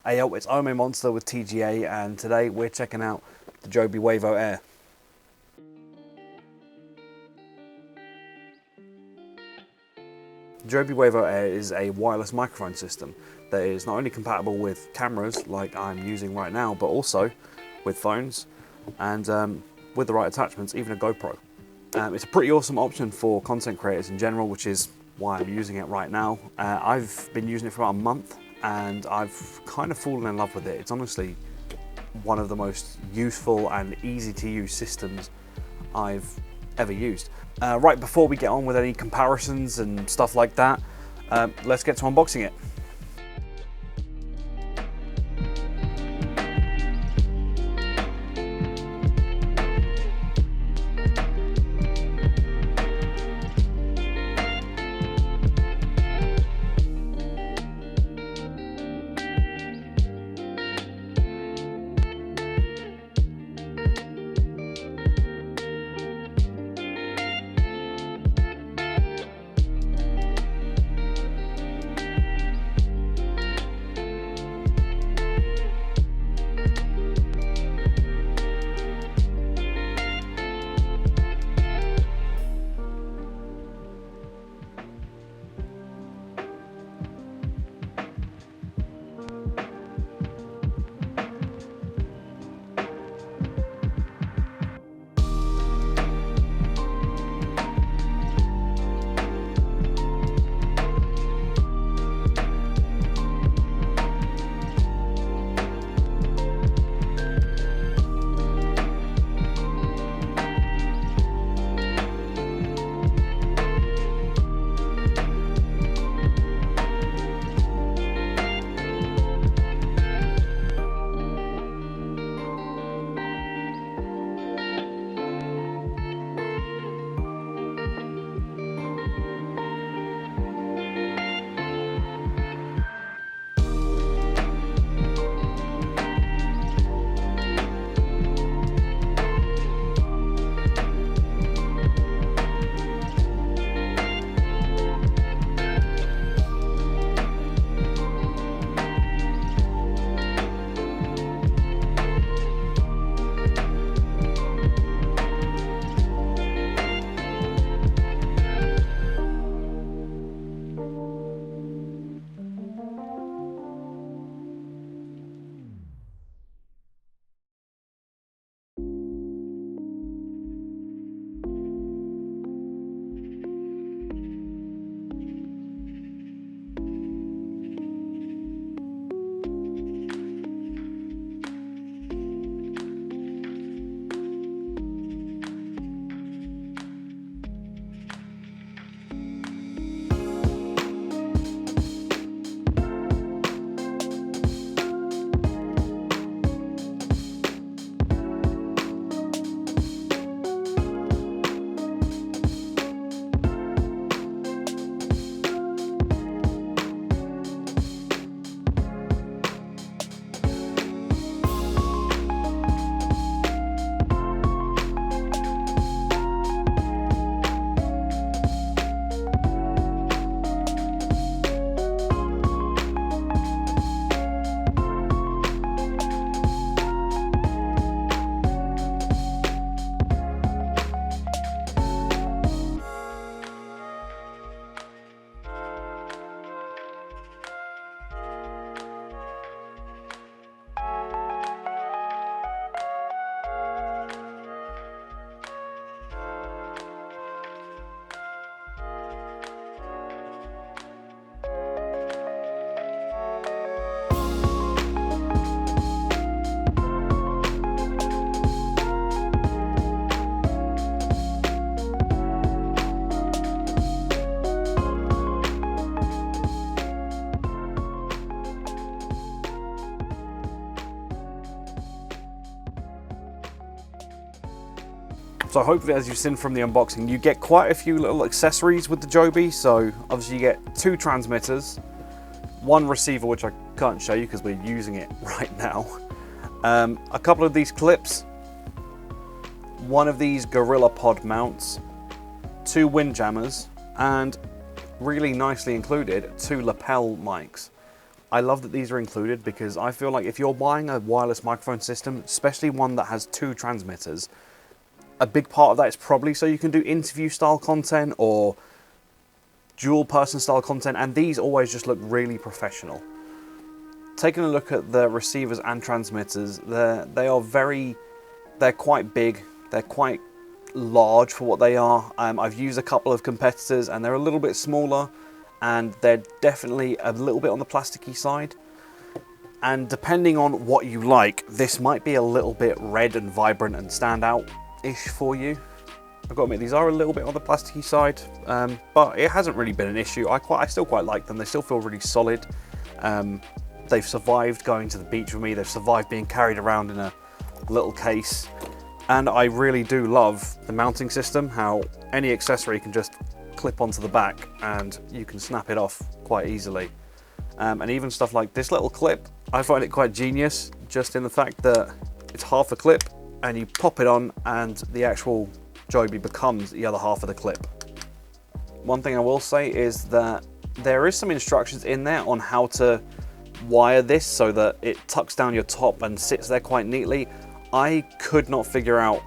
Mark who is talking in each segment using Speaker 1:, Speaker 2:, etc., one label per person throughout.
Speaker 1: Hey yo, it's OMA Monster with TGA, and today we're checking out the JOBY Wavo Air. JOBY Wavo Air is a wireless microphone system that is not only compatible with cameras like I'm using right now, but also with phones and with the right attachments, even a GoPro. It's a pretty awesome option for content creators in general, which is why I'm using it right now. I've been using it for about a month and I've kind of fallen in love with it. It's honestly one of the most useful and easy to use systems I've ever used. Right before we get on with any comparisons and stuff like that, let's get to unboxing it. So hopefully, as you've seen from the unboxing, you get quite a few little accessories with the JOBY. So obviously you get 2 transmitters, 1 receiver, which I can't show you because we're using it right now, a couple of these clips, 1 of these Gorilla Pod mounts, 2 windjammers, and really nicely included 2 lapel mics. I love that these are included because I feel like if you're buying a wireless microphone system, especially one that has 2 transmitters, a big part of that is probably so you can do interview style content or dual person style content, and these always just look really professional. Taking a look at the receivers and transmitters, they're quite big, they're quite large for what they are. I've used a couple of competitors and they're a little bit smaller, and they're definitely a little bit on the plasticky side. And depending on what you like, this might be a little bit red and vibrant and stand out-ish for you. I've got to admit, these are a little bit on the plasticky side, but it hasn't really been an issue. I still quite like them. They still feel really solid. They've survived going to the beach with me. They've survived being carried around in a little case. And I really do love the mounting system, how any accessory can just clip onto the back and you can snap it off quite easily. And even stuff like this little clip, I find it quite genius, just in the fact that it's half a clip and you pop it on and the actual Joby becomes the other half of the clip. One thing I will say is that there is some instructions in there on how to wire this so that it tucks down your top and sits there quite neatly. I could not figure out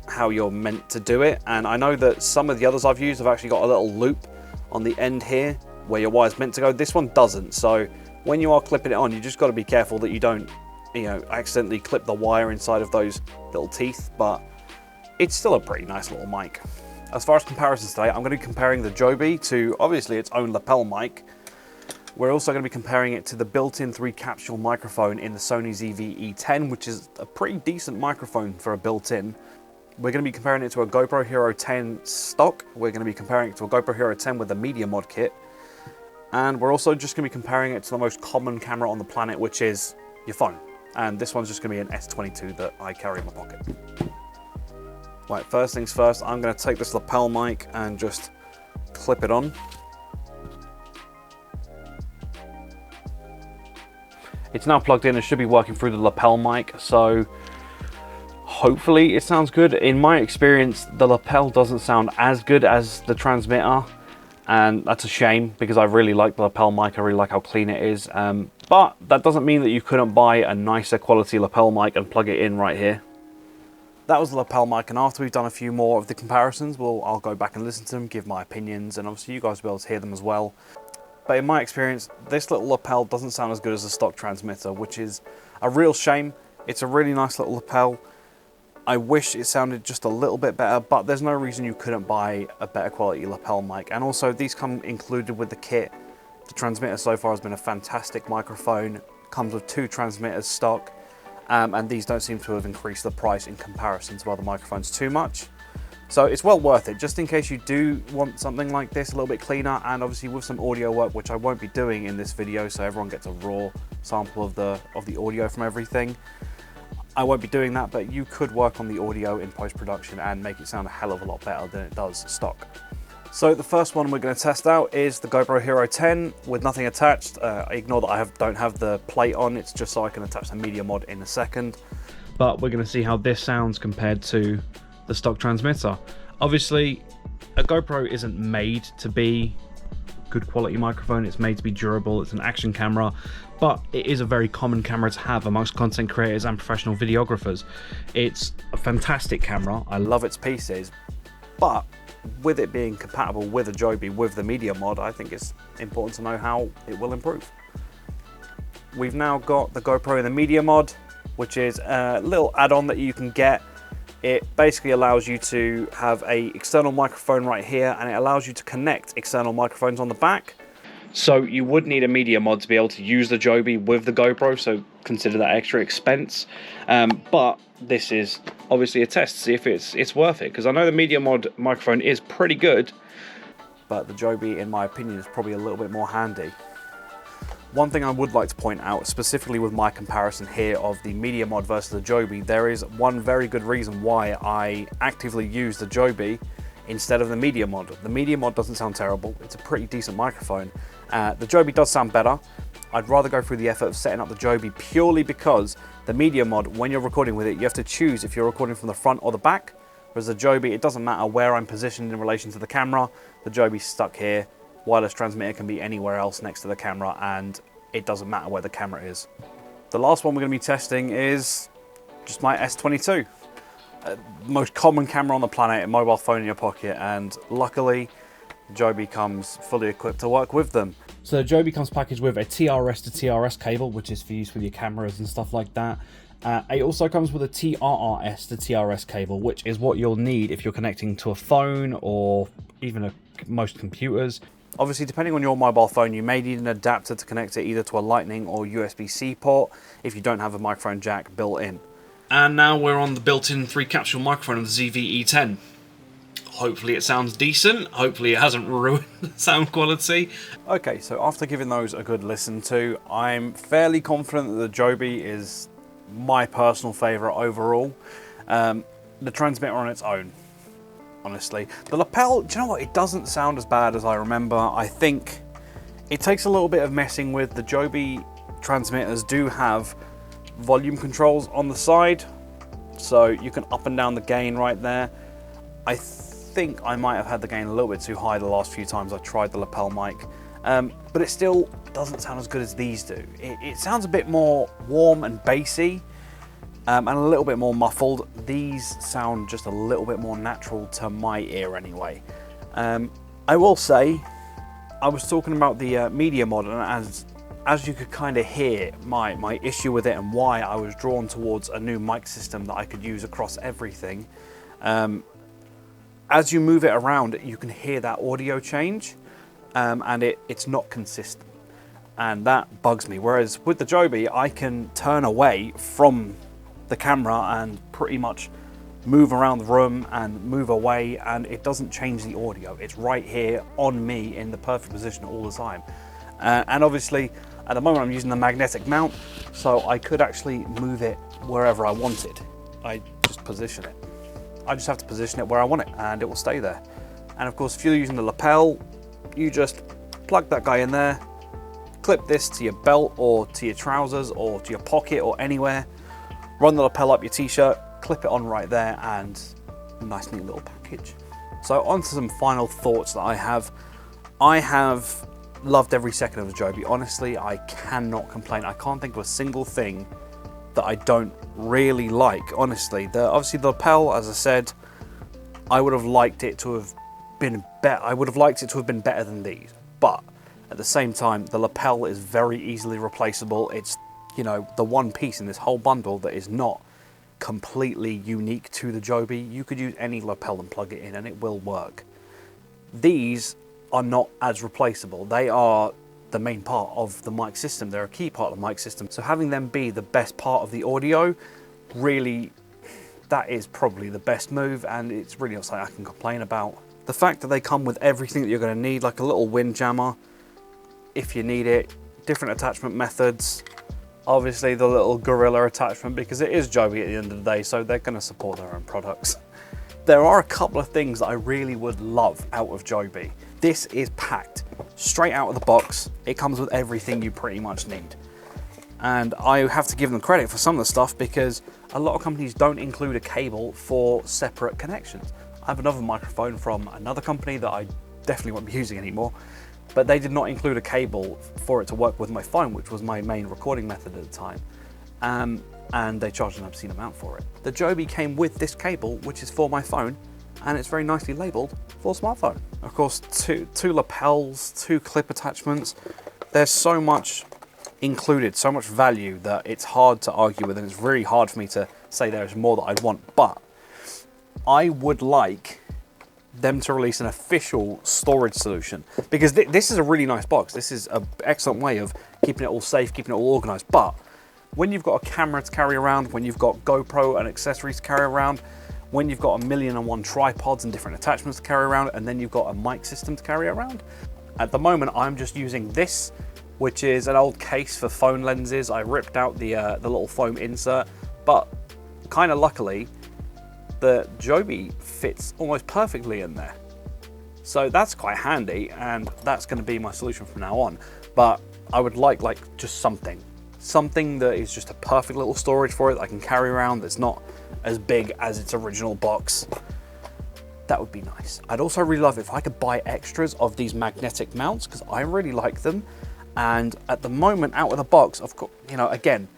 Speaker 1: how you're meant to do it, and I know that some of the others I've used have actually got a little loop on the end here where your wire's meant to go. This one doesn't, so when you are clipping it on, you just got to be careful that you don't, accidentally clip the wire inside of those little teeth, but it's still a pretty nice little mic. As far as comparisons today, I'm going to be comparing the Joby to obviously its own lapel mic. We're also going to be comparing it to the built-in 3-capsule microphone in the Sony ZV-E10, which is a pretty decent microphone for a built-in. We're going to be comparing it to a GoPro Hero 10 stock. We're going to be comparing it to a GoPro Hero 10 with the Media Mod kit. And we're also just going to be comparing it to the most common camera on the planet, which is your phone. And this one's just going to be an S22 that I carry in my pocket. Right, first things first, I'm going to take this lapel mic and just clip it on. It's now plugged in and should be working through the lapel mic, so hopefully it sounds good. In my experience, the lapel doesn't sound as good as the transmitter, and that's a shame because I really like the lapel mic. I really like how clean it is, but that doesn't mean that you couldn't buy a nicer quality lapel mic and plug it in right here. That was the lapel mic, and after we've done a few more of the comparisons, I'll go back and listen to them, give my opinions, and obviously you guys will be able to hear them as well. But in my experience, this little lapel doesn't sound as good as the stock transmitter, which is a real shame. It's a really nice little lapel. I wish it sounded just a little bit better, but there's no reason you couldn't buy a better quality lapel mic. And also, these come included with the kit. The transmitter so far has been a fantastic microphone. Comes with 2 transmitters stock, and these don't seem to have increased the price in comparison to other microphones too much. So it's well worth it, just in case you do want something like this, a little bit cleaner, and obviously with some audio work, which I won't be doing in this video, so everyone gets a raw sample of the audio from everything. I won't be doing that, but you could work on the audio in post-production and make it sound a hell of a lot better than it does stock. So the first one we're going to test out is the GoPro Hero 10 with nothing attached. Ignore that I don't have the plate on, it's just so I can attach the Media Mod in a second. But we're going to see how this sounds compared to the stock transmitter. Obviously, a GoPro isn't made to be good quality microphone, it's made to be durable, it's an action camera, but it is a very common camera to have amongst content creators and professional videographers. It's a fantastic camera, I love its pieces, but with it being compatible with a Joby with the Media Mod, I think it's important to know how it will improve. We've now got the GoPro in the Media Mod, which is a little add-on that you can get. It basically allows you to have an external microphone right here, and it allows you to connect external microphones on the back. So you would need a Media Mod to be able to use the Joby with the GoPro, so consider that extra expense. But this is obviously a test to see if it's worth it, because I know the Media Mod microphone is pretty good, but the Joby, in my opinion, is probably a little bit more handy. One thing I would like to point out, specifically with my comparison here of the Media Mod versus the Joby, there is one very good reason why I actively use the Joby instead of the Media Mod. The Media Mod doesn't sound terrible, it's a pretty decent microphone. The Joby does sound better. I'd rather go through the effort of setting up the Joby purely because the Media Mod, when you're recording with it, you have to choose if you're recording from the front or the back, whereas the Joby, it doesn't matter where I'm positioned in relation to the camera, the Joby's stuck here. Wireless transmitter can be anywhere else next to the camera, and it doesn't matter where the camera is. The last one we're going to be testing is just my S22. Most common camera on the planet, a mobile phone in your pocket, and luckily Joby comes fully equipped to work with them. So Joby comes packaged with a TRS to TRS cable, which is for use with your cameras and stuff like that. It also comes with a TRRS to TRS cable, which is what you'll need if you're connecting to a phone or even most computers. Obviously, depending on your mobile phone, you may need an adapter to connect it either to a Lightning or USB-C port if you don't have a microphone jack built in. And now we're on the built-in 3-capsule microphone of the ZV-E10. Hopefully it sounds decent. Hopefully it hasn't ruined the sound quality. Okay, so after giving those a good listen to, I'm fairly confident that the Joby is my personal favourite overall. The transmitter on its own, honestly. The lapel, do you know what? It doesn't sound as bad as I remember. I think it takes a little bit of messing with. The Joby transmitters do have volume controls on the side, so you can up and down the gain right there. I think I might have had the gain a little bit too high the last few times I tried the lapel mic, but it still doesn't sound as good as these do. It sounds a bit more warm and bassy, and a little bit more muffled. These sound just a little bit more natural to my ear anyway. I will say, I was talking about the media mod, and as you could kind of hear my issue with it and why I was drawn towards a new mic system that I could use across everything. As you move it around, you can hear that audio change, and it's not consistent, and that bugs me. Whereas with the Joby, I can turn away from the camera and pretty much move around the room and move away, and it doesn't change the audio. It's right here on me in the perfect position all the time. And obviously, at the moment I'm using the magnetic mount, so I could actually move it wherever I wanted. I just position it. I just have to position it where I want it, and it will stay there. And of course, if you're using the lapel, you just plug that guy in there, clip this to your belt or to your trousers or to your pocket or anywhere, run the lapel up your t-shirt, clip it on right there, and nice neat little package. So on to some final thoughts that I have. I have loved every second of the Joby. Honestly, I cannot complain. I can't think of a single thing that I don't really like, honestly. Obviously the lapel, as I said, I would have liked it to have been better. I would have liked it to have been better than these, but at the same time, the lapel is very easily replaceable. It's, you know, the one piece in this whole bundle that is not completely unique to the Joby. You could use any lapel and plug it in and it will work. These are not as replaceable. They are the main part of the mic system. They're a key part of the mic system. So having them be the best part of the audio, really, that is probably the best move, and it's really not something I can complain about. The fact that they come with everything that you're going to need, like a little wind jammer, if you need it, different attachment methods, obviously the little gorilla attachment, because it is Joby at the end of the day, so they're going to support their own products. There are a couple of things that I really would love out of Joby. This is packed straight out of the box. It comes with everything you pretty much need. And I have to give them credit for some of the stuff, because a lot of companies don't include a cable for separate connections. I have another microphone from another company that I definitely won't be using anymore, but they did not include a cable for it to work with my phone, which was my main recording method at the time. And they charged an obscene amount for it. The Joby came with this cable, which is for my phone, and it's very nicely labeled for smartphone. Of course, two lapels, 2 clip attachments. There's so much included, so much value, that it's hard to argue with, and it's really hard for me to say there's more that I'd want. But I would like them to release an official storage solution, because this is a really nice box. This is an excellent way of keeping it all safe, keeping it all organized. But when you've got a camera to carry around, when you've got GoPro and accessories to carry around, when you've got 1,000,001 tripods and different attachments to carry around, and then you've got a mic system to carry around. At the moment, I'm just using this, which is an old case for phone lenses. I ripped out the little foam insert, but kind of luckily, the Joby fits almost perfectly in there. So that's quite handy, and that's going to be my solution from now on. But I would like just something that is just a perfect little storage for it that I can carry around, that's not as big as its original box. That would be nice. I'd also really love if I could buy extras of these magnetic mounts, because I really like them, And at the moment, out of the box, of course, you know, again,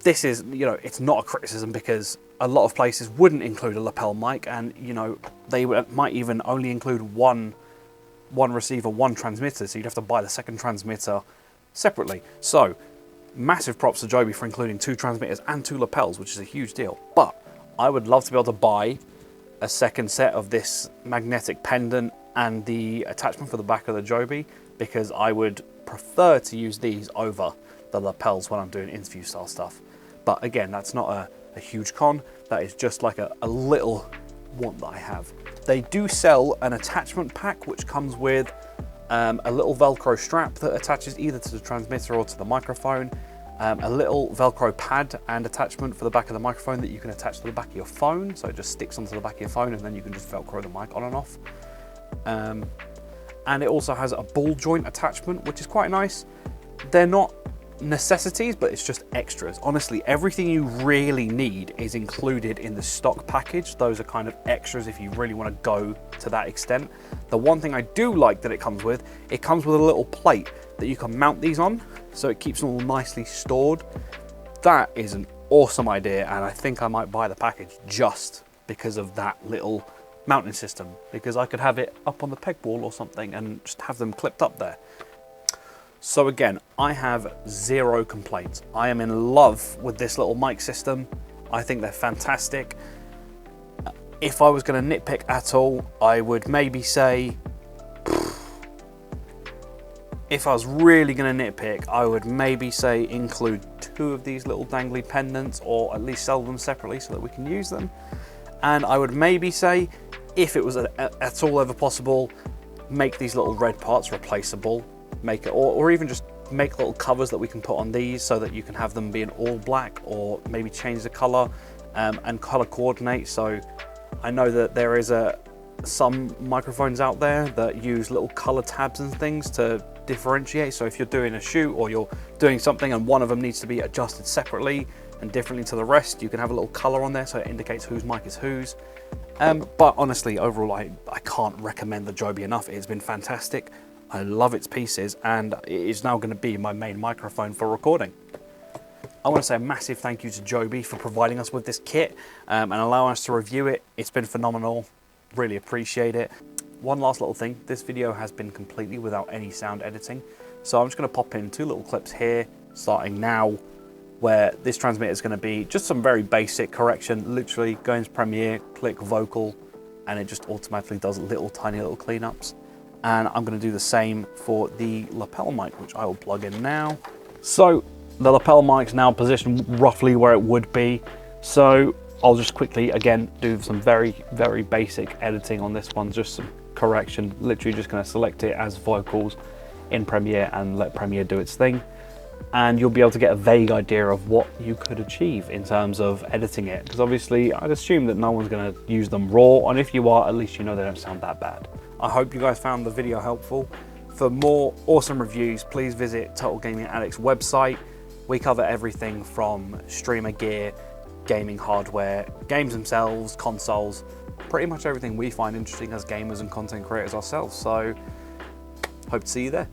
Speaker 1: this is, you know, it's not a criticism because a lot of places wouldn't include a lapel mic, and, you know, they might even only include one receiver, one transmitter, so you'd have to buy the second transmitter separately. So, massive props to Joby for including 2 transmitters and 2 lapels, which is a huge deal. But I would love to be able to buy a second set of this magnetic pendant and the attachment for the back of the Joby, because I would prefer to use these over the lapels when I'm doing interview style stuff. But again, that's not a huge con. That is just like a little want that I have. They do sell an attachment pack which comes with a little Velcro strap that attaches either to the transmitter or to the microphone, a little Velcro pad and attachment for the back of the microphone that you can attach to the back of your phone, so it just sticks onto the back of your phone and then you can just Velcro the mic on and off. And it also has a ball joint attachment, which is quite nice. They're not necessities, but it's just extras. Honestly, everything you really need is included in the stock package. Those are kind of extras if you really want to go to that extent. The one thing I do like that it comes with a little plate that you can mount these on, so it keeps them all nicely stored. That is an awesome idea, and I think I might buy the package just because of that little mounting system, because I could have it up on the pegboard or something and just have them clipped up there. So again, I have 0 complaints. I am in love with this little mic system. I think they're fantastic. If I was going to nitpick at all, I would maybe say, if I was really going to nitpick, I would maybe say include 2 of these little dangly pendants, or at least sell them separately so that we can use them. And I would maybe say, if it was at all ever possible, make these little red parts replaceable. Make it, or even just make little covers that we can put on these so that you can have them being all black, or maybe change the color and color coordinate. So I know that there is some microphones out there that use little color tabs and things to differentiate. So if you're doing a shoot or you're doing something and one of them needs to be adjusted separately and differently to the rest, you can have a little color on there so it indicates whose mic is whose. But honestly, overall, I can't recommend the Joby enough. It's been fantastic. I love its pieces, and it is now going to be my main microphone for recording. I want to say a massive thank you to Joby for providing us with this kit and allowing us to review it. It's been phenomenal. Really appreciate it. One last little thing. This video has been completely without any sound editing. So I'm just going to pop in 2 little clips here, starting now, where this transmitter is going to be just some very basic correction. Literally go into Premiere, click vocal, and it just automatically does tiny little cleanups. And I'm going to do the same for the lapel mic, which I will plug in now. So the lapel mic's now positioned roughly where it would be. So I'll just quickly, again, do some very, very basic editing on this one, just some correction. Literally just going to select it as vocals in Premiere and let Premiere do its thing. And you'll be able to get a vague idea of what you could achieve in terms of editing it. Because obviously, I'd assume that no one's going to use them raw, and if you are, at least you know they don't sound that bad. I hope you guys found the video helpful. For more awesome reviews, please visit Total Gaming Addict's website. We cover everything from streamer gear, gaming hardware, games themselves, consoles, pretty much everything we find interesting as gamers and content creators ourselves. So, hope to see you there.